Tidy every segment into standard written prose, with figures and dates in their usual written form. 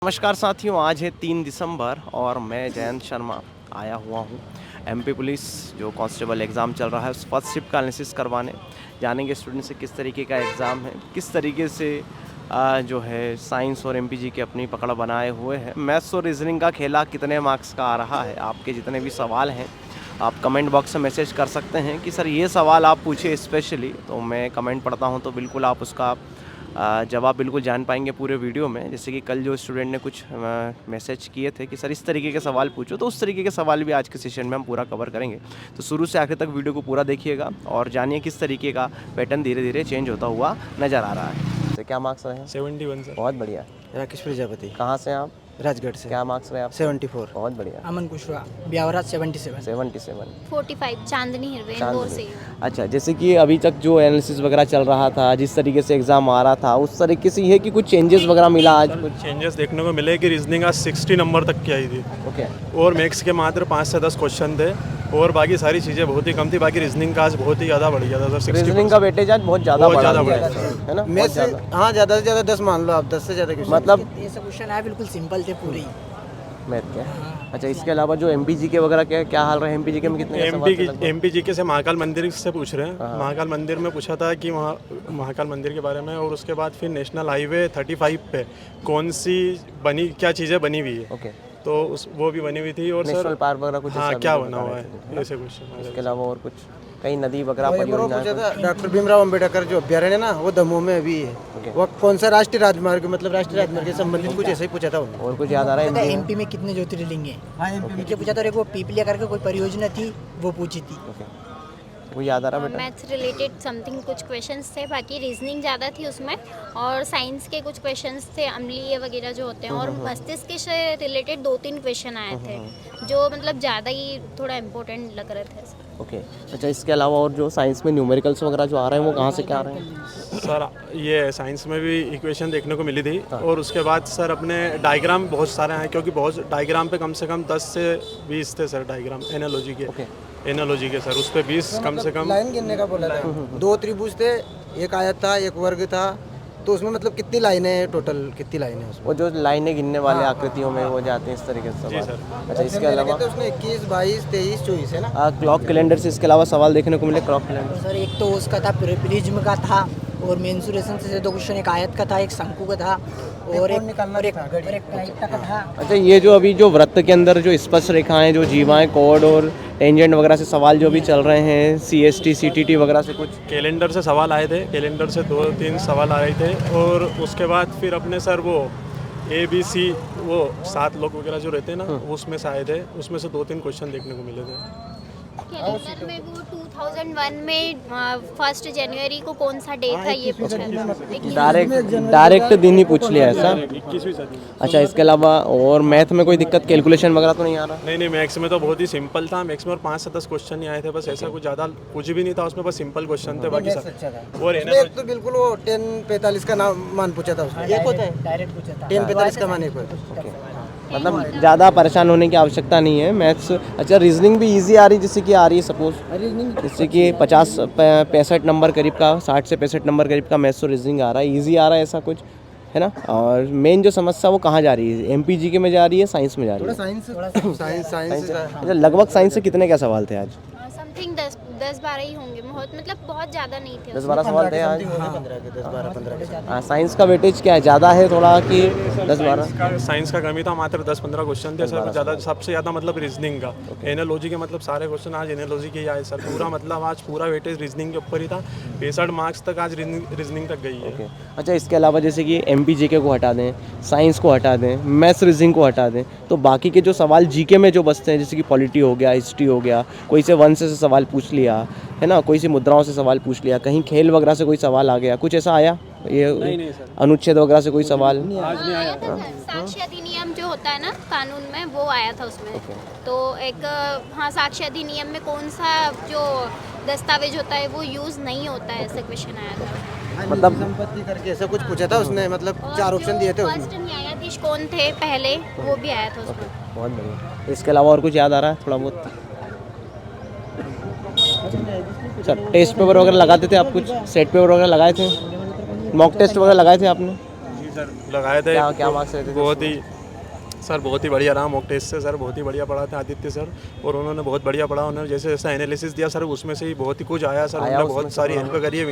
नमस्कार साथियों, आज है 3 दिसंबर और मैं जयंत शर्मा आया हुआ हूँ एमपी पुलिस जो कांस्टेबल एग्ज़ाम चल रहा है उस फर्स्ट शिफ्ट का एनालिसिस करवाने। जानेंगे स्टूडेंट से किस तरीके का एग्ज़ाम है, किस तरीके से जो है साइंस और एमपीजी की अपनी पकड़ बनाए हुए हैं। मैथ्स और रीजनिंग का खेला कितने मार्क्स का आ रहा है, आपके जितने भी सवाल हैं आप कमेंट बॉक्स में मैसेज कर सकते हैं कि सर ये सवाल आप पूछिए स्पेशली, तो मैं कमेंट पढ़ता हूँ तो बिल्कुल आप उसका जवाब बिल्कुल जान पाएंगे पूरे वीडियो में। जैसे कि कल जो स्टूडेंट ने कुछ मैसेज किए थे कि सर इस तरीके के सवाल पूछो, तो उस तरीके के सवाल भी आज के सेशन में हम पूरा कवर करेंगे। तो शुरू से आखिर तक वीडियो को पूरा देखिएगा और जानिए किस तरीके का पैटर्न धीरे धीरे चेंज होता हुआ नज़र आ रहा है। तो क्या मार्क्स रहे हैं? 71 सर। बहुत बढ़िया। राकेश प्रजापति, कहाँ से हैं आप? राजगढ़ से। क्या मार्क्स रहे आप? 74। बहुत बढ़िया। अमन कुशवाहा, ब्यावरा 77। 77। 45 चांदनी हिरवे इंदौर से। अच्छा, जैसे कि अभी तक जो एनालिसिस वगैरह चल रहा था, जिस तरीके से एग्ज़ाम आ रहा था उस तरीके से है कि कुछ चेंजेस वगैरह मिला आज? कुछ चेंजेस देखने को मिले कि रीजनिंग आज 60 नंबर तक की आई थी ओके। और मैथ्स के मात्र 5 से 10 क्वेश्चन थे और बाकी सारी चीज़ें बहुत ही कम थी। बाकी रीजनिंग का आज बहुत ही ज़्यादा बढ़ गया था सर। रीजनिंग का वेटेज आज बहुत ज़्यादा बहुत बढ़ा ज़्यादा दिया बढ़ा है, है ना? मैं बहुत से ज़्यादा। हाँ ज़्यादा से ज़्यादा 10 मान लो आप, 10 से ज़्यादा क्वेश्चन। मतलब ये सब क्वेश्चन आए बिल्कुल सिंपल थे पूरे ही। मैथ के। अच्छा, इसके अलावा जो एमपीजी के वगैरह क्या हाल रहे? एमपीजी के में कितने का सवाल थे लगभग? एमपी जी के से महाकाल मंदिर से पूछ रहे हैं। महाकाल मंदिर में पूछा था कि वहाँ महाकाल मंदिर के बारे में, और उसके बाद फिर नेशनल हाईवे 35 पे कौन सी बनी, क्या चीज़ें बनी हुई है, ओके। तो वो भी बनी हुई थी। और नेशनल सर पार्क वगैरह कुछ हाँ ऐसा क्या भी बना बता हुआ रहे थे, है, ऐसे कुछ। इसके अलावा और कुछ कई नदी वगैरह वो पूछा परियोजना था डॉक्टर भीमराव अंबेडकर जो अभ्यारण्य है ना, वो दमोह में अभी है। वो कौन सा राष्ट्रीय राजमार्ग, मतलब राष्ट्रीय राजमार्ग के संबंधित कुछ ऐसा ही पूछा था उन्होंने। और कुछ याद आ रहा है? पता है MP में? एमपी में कितने ज्योतिर्लिंग हैं? हाँ एमपी ये पूछा था। और एक वो पीपलिया करके कोई परियोजना थी, वो पूछी थी। ओके, वो याद आ रहा बेटा? मैथ्स रिलेटेड समथिंग कुछ क्वेश्चंस थे, बाकी रीजनिंग ज़्यादा थी उसमें, और साइंस के कुछ क्वेश्चंस थे, अम्लीय वगैरह जो होते हैं, और मस्तिष्क से रिलेटेड 2-3 क्वेश्चन आए थे जो मतलब ज़्यादा ही थोड़ा इम्पोर्टेंट लग रहे थे। ओके। अच्छा, इसके अलावा और जो साइंस में न्यूमेरिकल्स वगैरह जो आ रहे हैं वो कहाँ से क्या आ रहे हैं? सर ये साइंस में भी इक्वेशन देखने को मिली थी। और उसके बाद सर अपने डायग्राम बहुत सारे हैं, क्योंकि बहुत डायग्राम पे कम से कम 10 से 20 थे सर डायग्राम एनालॉजी के। ओके। एनालॉजी के सर उस पे 20 कम से कम। लाइन गिनने का बोला था। 2 त्रिभुज थे, एक आयत था, एक वर्ग था, तो उसमें मतलब कितनी लाइनें हैं टोटल, कितनी लाइनें हैं उसमें? वो जो लाइनें गिनने वाले आकृतियों में वो जाते हैं इस तरीके से जी सवाल। सर। अच्छा, इसके अलावा तो उसमें 21, 22, 23, 24 है ना। क्लॉक कैलेंडर से इसके अलावा सवाल देखने को मिले? क्लॉक कैलेंडर और सर एक तो उसका था, प्रिज्म का था, और मेंसुरेशन से 2 क्वेश्चन, एक आयत का था, एक शंकु का था, और एक प्रायिकता का था। अच्छा, ये जो अभी जो वृत्त के अंदर जो स्पर्श रेखाएं, जो जीवाएं, कोड और टेंजेंट वगैरह से सवाल जो भी चल रहे हैं, CST CTT वगैरह से कुछ? कैलेंडर से सवाल आए थे, कैलेंडर से 2-3 सवाल आ रहे थे। और उसके बाद फिर अपने सर वो ABC वो 7 लोग वगैरह जो रहते हैं ना, उसमें से आए थे। उसमें से 2-3 क्वेश्चन देखने को मिले थे। कैलेंडर में वो 2001 में 1 जनवरी को कौन सा डे था ये पूछा था। डायरेक्ट दिन ही पूछ लिया ऐसा? 21वीं सदी। अच्छा, इसके अलावा और मैथ में कोई दिक्कत, कैलकुलेशन वगैरह तो नहीं आ रहा? नहीं, मैथ्स में तो बहुत ही सिंपल था। मैथ्स में और 5 से 10 क्वेश्चन ही आए थे बस, ऐसा कुछ ज़्यादा कुछ भी नहीं था उसमें, बस सिंपल क्वेश्चन थे बाकी सब। अच्छा था। और उसमें एक तो बिल्कुल वो 1045 का नाम मान पूछा था उसने। एक होता है डायरेक्ट पूछा था। 1045 का मान, एक होता है। मतलब ज़्यादा परेशान होने की आवश्यकता नहीं है मैथ्स। अच्छा, रीजनिंग भी इजी आ रही है, जैसे कि आ रही है सपोज, जैसे कि 65 नंबर करीब का, 60 से 65 नंबर करीब का मैथ्स और रीजनिंग आ रहा है, इजी आ रहा है ऐसा कुछ है ना? और मेन जो समस्या वो कहाँ जा रही है? MPG के में जा रही है, साइंस में जा रही है? साइंस अच्छा, लगभग साइंस से कितने क्या सवाल थे आज? समथिंग 10-12 ही होंगे, बहुत ज़्यादा नहीं थे। 10-12 सवाल थे आज। 10-12-15 हाँ, साइंस का वेटेज क्या है, ज़्यादा है थोड़ा कि 10-12? साइंस का कम ही था, मात्र 10-15 क्वेश्चन थे सर। ज़्यादा सबसे ज़्यादा मतलब रीजनिंग का, एनालॉजी के मतलब सारे क्वेश्चन आज एनालॉजी के ही आए सर। पूरा मतलब आज पूरा वेटेज रीजनिंग के ऊपर ही था। 65 मार्क्स तक आज रीजनिंग तक गई है। अच्छा, इसके अलावा जैसे कि MPGK को हटा दें, साइंस को हटा दें, मैथ्स रीजनिंग को हटा दें, तो बाकी के जो सवाल GK में जो बचते हैं, जैसे कि पॉलिटी हो गया, हिस्ट्री हो गया, कोई से वंश से सवाल पूछ लिया है ना, कोई सी मुद्राओं से सवाल पूछ लिया, कहीं खेल वगैरह से कोई सवाल आ गया, कुछ ऐसा आया? ये नहीं सर, अनुच्छेद वगैरह से कोई सवाल? आज नहीं आया। साक्ष्य अधिनियम जो होता है ना कानून में, वो आया था उसमें। तो एक हाँ, साक्ष्य अधिनियम में कौन सा जो दस्तावेज होता है वो यूज़ नहीं होता है, ऐसा क्वेश्चन आया था। मतलब संपत्ति करके ऐसा कुछ पूछा था उसने, मतलब 4 ऑप्शन दिए थे फर्स्ट उसमें। न्यायाधीश कौन थे पहले, वो भी आया था उसमें। बहुत बढ़िया। इसके अलावा और कुछ याद आ रहा है थोड़ा बहुत? अच्छा, टेस्ट पेपर वगैरह लगाते थे आप? कुछ सेट पेपर वगैरह लगाए थे? मॉक टेस्ट वगैरह लगाए थे आपने? सर लगाए थे। क्या मार्क्स रहे थे? बहुत ही सर बहुत ही बढ़िया रहा मॉक टेस्ट से सर, बहुत ही बढ़िया पढ़ा था आदित्य सर, और उन्होंने बहुत बढ़िया पढ़ा। उन्होंने जैसे जैसा एनालिसिस दिया सर उसमें से ही बहुत ही कुछ आया सर। उन्होंने बहुत सारी हेल्प करी है।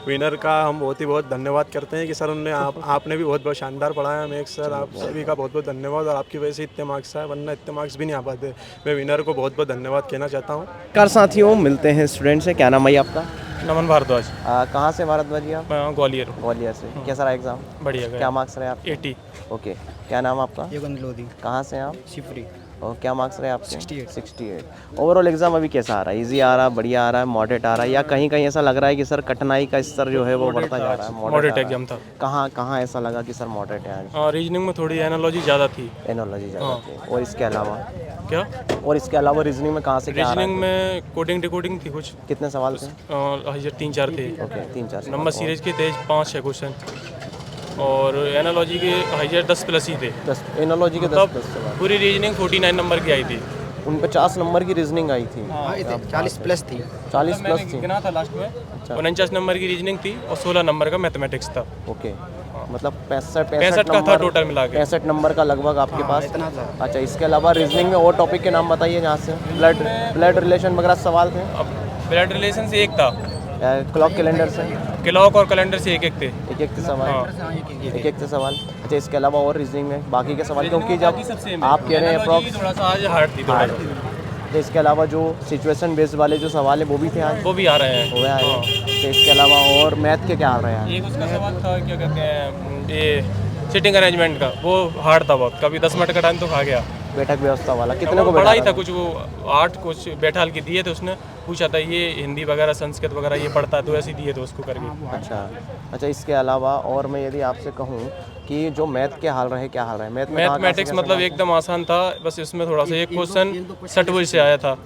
विनर का हम बहुत धन्यवाद करते हैं कि सर उन्होंने आपने भी बहुत शानदार पढ़ाया मैथ्स सर। आप सभी का बहुत धन्यवाद, और आपकी वजह से इतने मार्क्स आए, वरना इतने मार्क्स भी नहीं आ पाते। मैं विनर को बहुत धन्यवाद कहना चाहता हूँ। कार साथियों, मिलते हैं स्टूडेंट से। क्या नाम है आपका? नमन भारद्वाज। कहाँ से भारद्वाज जी आप? मैं ग्वालियर। ग्वालियर से। कैसा रहा एग्ज़ाम? बढ़िया क्या मार्क्स रहे आप? 80। ओके, क्या नाम आपका? युगंध लोधी, कहाँ से हैं आप? शिवपुरी। और क्या मार्क्स रहे आपके? 68। ओवरऑल एग्जाम अभी कैसा आ रहा है? इजी आ रहा है, बढ़िया आ रहा है, मॉडरेट आ रहा है, या कहीं कहीं ऐसा लग रहा है कि सर कठिनाई का स्तर जो है वो बढ़ता जा रहा है? मॉडरेट एग्जाम था। कहाँ कहाँ ऐसा लगा कि सर मॉडरेट है आज? रीजनिंग में थोड़ी एनालॉजी ज़्यादा थी। एनोलॉजी ज़्यादा थी। और इसके अलावा क्या? और इसके अलावा रीजनिंग में कहाँ से क्या आ रहा रीजनिंग में कोडिंग डिकोडिंग थी कुछ। कितने सवाल थे? 3-4 थे। ओके, 3-4 नंबर सीरीज के थे 5-6 क्वेश्चन, और एनालॉजी के हाइजर 10+ ही थे। 10 एनोलॉजी के 10 सवाल। पूरी रीजनिंग 49 नंबर की आई थी। उन 50 नंबर की रीजनिंग आई थी। 40+ थी। 40+ थी। गिना था लास्ट में। 49 नंबर की रीजनिंग थी और 16 नंबर का मैथमेटिक्स था। ओके, मतलब 65 का था टोटल मिला के। 65 नंबर का लगभग आपके पास। इतना था। अच्छा, इसके अलावा रीजनिंग में और टॉपिक के नाम बताइए जहाँ से ब्लड रिलेशन वगैरह सवाल थे। अब ब्लड रिलेशन से एक था, क्लॉक कैलेंडर से क्लॉक और कैलेंडर से एक थे। एक थे सवाल। एक थे सवाल। अच्छा, इसके अलावा और रीजनिंग में बाकी के सवाल, क्योंकि जब आप कह रहे हैं अप्रॉक्स थोड़ा सा आज हार्ड थी थोड़ा सा। तो इसके अलावा जो सिचुएशन बेस्ड वाले जो सवाल है वो भी थे आज? वो भी आ रहे हैं। वो आए हैं। तो इसके अलावा और मैथ के क्या आ रहे हैं? एक उसका सवाल था, क्या कहते हैं, ये सिटिंग अरेंजमेंट का, वो हार्ड था बहुत। कभी 10 मिनट का टाइम तो खा गया। बैठक व्यवस्था वाला कितने को पढ़ा ही बैठा था कुछ, वो 8 कुछ बैठाल के दिए थे। उसने पूछा था ये हिंदी वगैरह संस्कृत वगैरह ये पढ़ता है, तो ऐसे दिए थे उसको करके। अच्छा, इसके अलावा और मैं यदि आपसे कहूँ कि जो मैथ के हाल रहे, क्या हाल रहे? मैथमेटिक्स मतलब एकदम आसान था, बस इसमें थोड़ा सा एक क्वेश्चन सटवुज से आया था,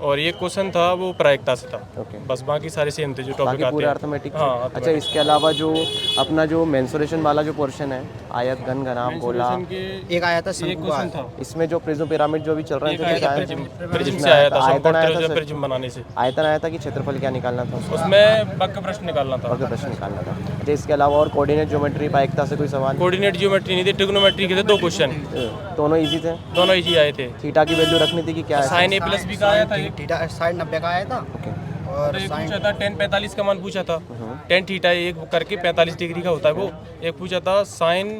और एक क्वेश्चन था वो प्रायिकता से था। ओके, बस बाकी सारे सेम थे जो टॉपिक आते पूरा हैं। अर्थमेटिक। हाँ, अच्छा, इसके अलावा जो अपना जो मेंसुरेशन वाला जो पोर्शन है, आयत घन घनाभ गोला, एक आया था एक क्वेश्चन था। इसमें जो प्रिज्म पिरामिड जो भी चल रहे थे, प्रिज्म से आया था, प्रिज्म बनाने से आयतन आया था कि क्षेत्रफल क्या निकालना था? उसमें बग का प्रश्न निकालना था। प्रश्न निकालना था। अच्छा, इसके अलावा और कोऑर्डिनेट ज्योमेट्री प्रायिकता से कोई सवाल? कोऑर्डिनेट ज्योमेट्री नहीं थी, ट्रिग्नोमेट्री के थे 2 क्वेश्चन, दोनों इजी थे। दोनों इजी आए थे। थीटा की वैल्यू रखनी थी कि क्या है? साइन A+ भी का आया था। थीटा 90 का आया था। और एक पूछा था tan 45 का मान पूछा था। tan थीटा एक करके 45 डिग्री का होता है वो। एक पूछा था sin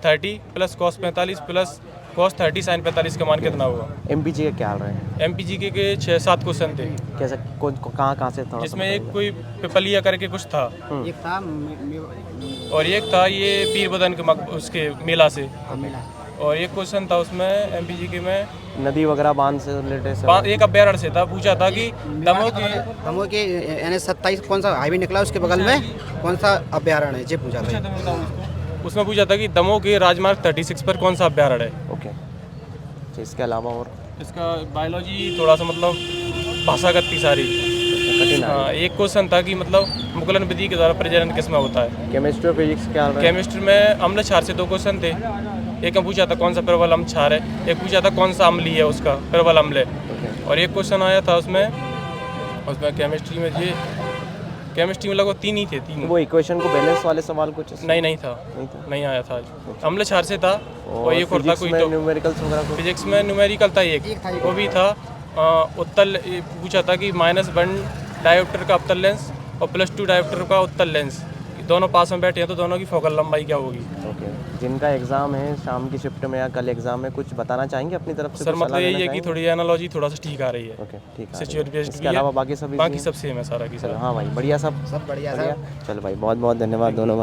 30 + cos 45 + cos 30 sin 45 का मान कितना होगा। एमपीजी के क्या हाल रहे हैं? MPG के 6-7 क्वेश्चन थे, कैसे कहाँ से थोड़ा जिसमें एक कोई पिपलिया करके कुछ था, एक था और एक था ये पीर बदन के उसके मेला से, और एक क्वेश्चन था उसमें MPG के में नदी वगैरह बांध से रिलेटेड एक अभ्यारण्य से था। पूछा था कि दमोह के NH27 कौन सा हाईवे निकला उसके बगल में कौन सा अभ्यारण्य है, ये पूछा था। उसमें पूछा था कि दमोह के राजमार्ग 36 पर कौन सा अभ्यारण्य है। ओके, अच्छा, इसके अलावा और इसका बायोलॉजी थोड़ा सा मतलब भाषागत थी सारी। कठिन है। हाँ, एक क्वेश्चन था कि मतलब मुकुलन विधि के द्वारा प्रजनन किसमें होता है। केमिस्ट्री और फिजिक्स क्या हाल रहे हैं? केमिस्ट्री में अम्ल क्षार से 2 क्वेश्चन थे। एक में पूछा था कौन सा प्रबल अम्ल क्षार है, एक पूछा था कौन सा अम्ल है उसका प्रबल अम्ल है, और एक क्वेश्चन आया था उसमें केमिस्ट्री में ये केमिस्ट्री में लगभग 3 ही थे। 3 वो इक्वेशन को बैलेंस वाले सवाल कुछ नहीं था, नहीं आया था। अम्ल क्षार से था, और एक और था कोई तो न्यूमेरिकल्स वगैरह। फिजिक्स में न्यूमेरिकल था एक, वो भी था उत्तल। पूछा था कि -1 डायोप्टर का अवतल लेंस और +2 डायोप्टर का उत्तल लेंस, दोनों पास में बैठे हैं तो दोनों की फोकल लंबाई क्या होगी। ओके, जिनका एग्जाम है शाम की शिफ्ट में या कल एग्जाम में, कुछ बताना चाहेंगे अपनी तरफ से? सर मतलब यही है कि थोड़ी एनालॉजी थोड़ा सा ठीक आ रही है। ओके, ठीक है। सिचुएशन बेस्ड इसके अलावा बाकी सब सब सेम है सारा की चलो, हाँ भाई, बढ़िया सब सब बढ़िया। चलो भाई, बहुत बहुत धन्यवाद दोनों भाई।